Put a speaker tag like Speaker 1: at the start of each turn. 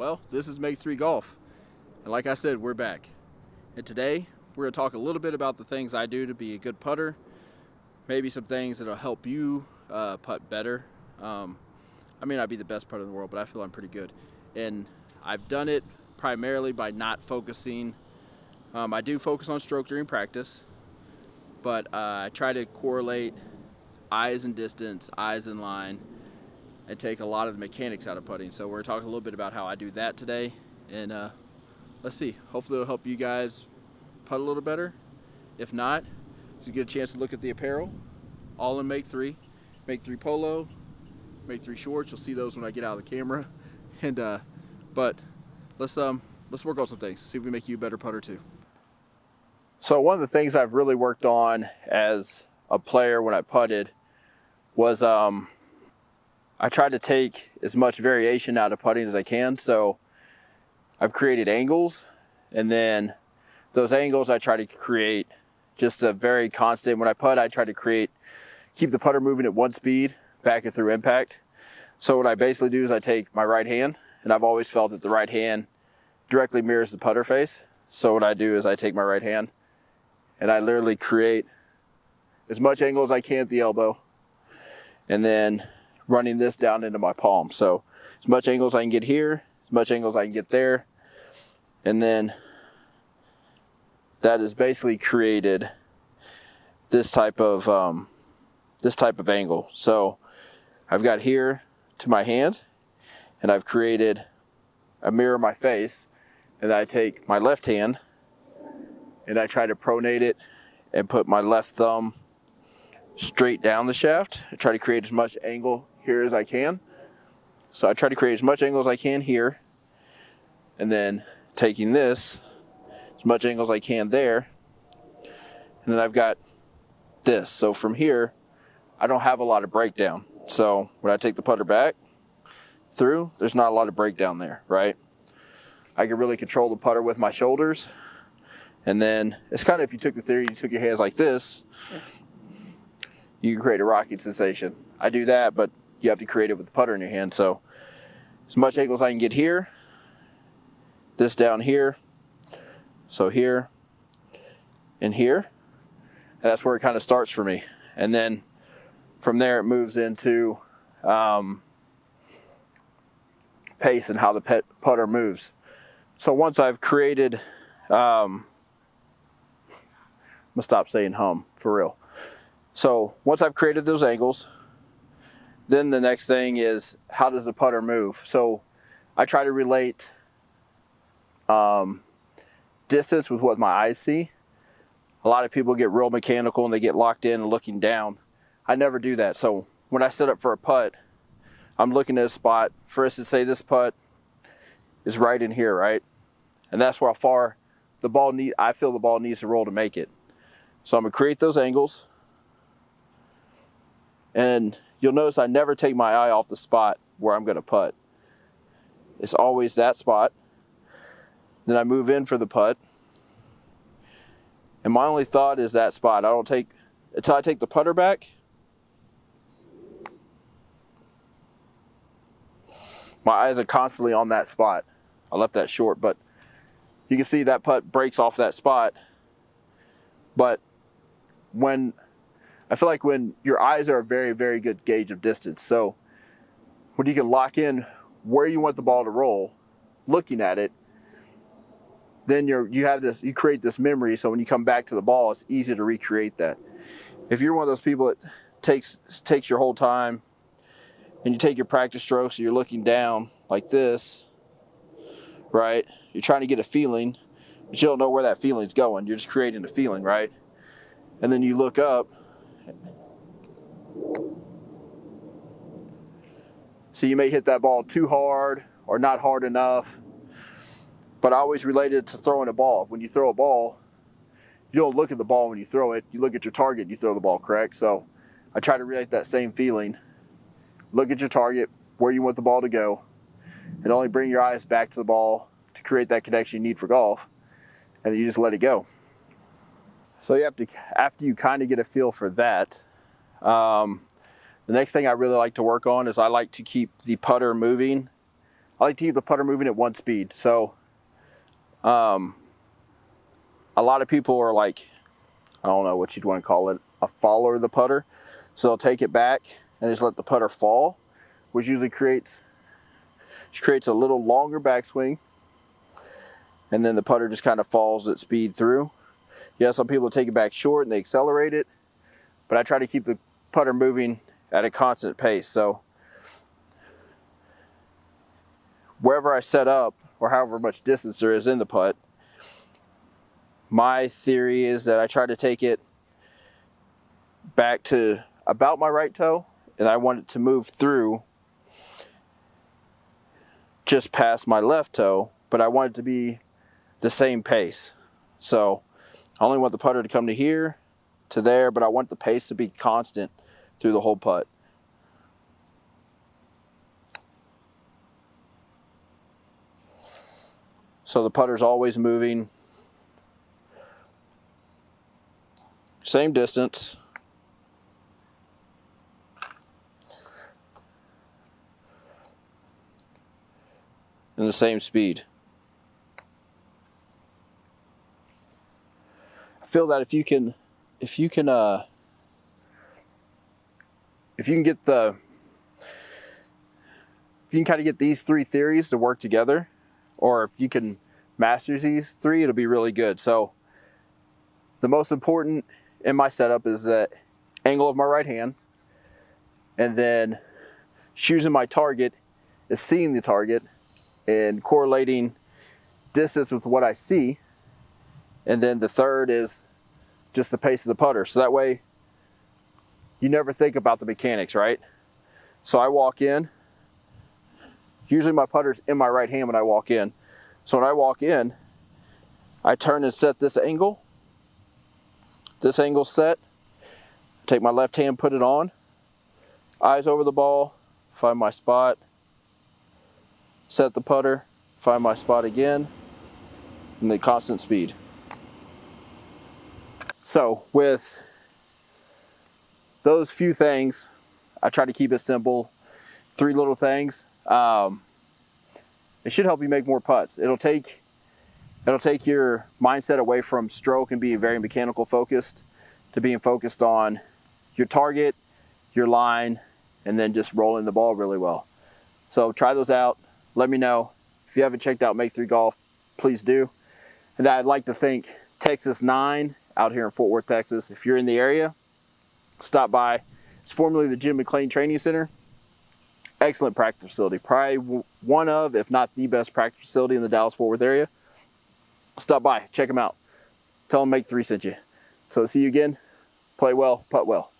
Speaker 1: Well, this is Mak3 Golf, and like I said, we're back. And today, we're going to talk a little bit about the things I do to be a good putter, maybe some things that'll help you putt better. I may not be the best putter in the world, but I feel I'm pretty good. And I've done it primarily by not focusing. I do focus on stroke during practice, but I try to correlate eyes and distance, eyes in line, and take a lot of the mechanics out of putting. So we're talking a little bit about how I do that today, and let's see, hopefully it'll help you guys putt a little better. If not, you get a chance to look at the apparel, all in Mak3 Polo, Mak3 shorts. You'll see those when I get out of the camera. And but let's work on some things, see if we make you a better putter too. So one of the things I've really worked on as a player when I putted was I try to take as much variation out of putting as I can. So I've created angles, and then those angles I try to create just a very constant. When I putt, I try to keep the putter moving at one speed, back it through impact. So what I basically do is I take my right hand, and I've always felt that the right hand directly mirrors the putter face. So what I do is I take my right hand, and I literally create as much angle as I can at the elbow, and then running this down into my palm. So as much angle as I can get here, as much angle as I can get there, and then that has basically created this type of angle. So I've got here to my hand, and I've created a mirror of my face, and I take my left hand and I try to pronate it and put my left thumb straight down the shaft. I try to create as much angle here as I can. So I try to create as much angle as I can here, and then taking this, as much angle as I can there, and then I've got this. So from here, I don't have a lot of breakdown. So when I take the putter back through, there's not a lot of breakdown there, right? I can really control the putter with my shoulders. And then it's kind of, if you took the theory, you took your hands like this, you can create a rocking sensation. I do that, but you have to create it with the putter in your hand. So as much angle as I can get here, this down here, so here and here, and that's where it kind of starts for me. And then from there it moves into pace and how the putter moves. So once I've created, I'm gonna stop saying for real. So once I've created those angles, then the next thing is, how does the putter move? So I try to relate distance with what my eyes see. A lot of people get real mechanical and they get locked in and looking down. I never do that. So when I set up for a putt, I'm looking at a spot. For instance, say this putt is right in here, right? And that's where how far the ball I feel the ball needs to roll to make it. So I'm gonna create those angles, and you'll notice I never take my eye off the spot where I'm gonna putt. It's always that spot. Then I move in for the putt, and my only thought is that spot. I don't take, until I take the putter back, my eyes are constantly on that spot. I left that short, but you can see that putt breaks off that spot. But I feel like when your eyes are a very, very good gauge of distance. So when you can lock in where you want the ball to roll, looking at it, then you create this memory. So when you come back to the ball, it's easy to recreate that. If you're one of those people that takes your whole time, and you take your practice strokes, and you're looking down like this, right? You're trying to get a feeling, but you don't know where that feeling's going. You're just creating a feeling, right? And then you look up. So you may hit that ball too hard or not hard enough. But I always relate it to throwing a ball. When you throw a ball, you don't look at the ball when you throw it. You look at your target and you throw the ball, correct? So I try to relate that same feeling. Look at your target, where you want the ball to go, and only bring your eyes back to the ball to create that connection you need for golf, and then you just let it go. So you have to, after you kind of get a feel for that, the next thing I really like to work on is I like to keep the putter moving I like to keep the putter moving at one speed. So a lot of people are like, I don't know what you'd want to call it, a follower of the putter. So they'll take it back and just let the putter fall, which usually creates a little longer backswing. And then the putter just kind of falls at speed through. Yeah, some people take it back short and they accelerate it, but I try to keep the putter moving at a constant pace. So wherever I set up, or however much distance there is in the putt, my theory is that I try to take it back to about my right toe, and I want it to move through just past my left toe, but I want it to be the same pace. So I only want the putter to come to here, to there, but I want the pace to be constant through the whole putt. So the putter's always moving. Same distance. And the same speed. I feel that if you can kind of get these three theories to work together, or if you can master these three, it'll be really good. So the most important in my setup is that angle of my right hand, and then choosing my target is seeing the target and correlating distance with what I see. And then the third is just the pace of the putter. So that way you never think about the mechanics, right? So I walk in, usually my putter's in my right hand when I walk in. So when I walk in, I turn and set this angle. This angle's set. Take my left hand, put it on. Eyes over the ball, find my spot. Set the putter, find my spot again, and the constant speed. So with those few things, I try to keep it simple. 3 little things. It should help you make more putts. It'll take your mindset away from stroke and being very mechanical focused to being focused on your target, your line, and then just rolling the ball really well. So try those out. Let me know. If you haven't checked out Mak3 Golf, please do. And I'd like to thank Texas 9 out here in Fort Worth, Texas. If you're in the area, stop by. It's formerly the Jim McLean Training Center. Excellent practice facility. Probably one of, if not the best practice facility in the Dallas-Fort Worth area. Stop by, check them out. Tell them Mak3 sent you. So see you again. Play well, putt well.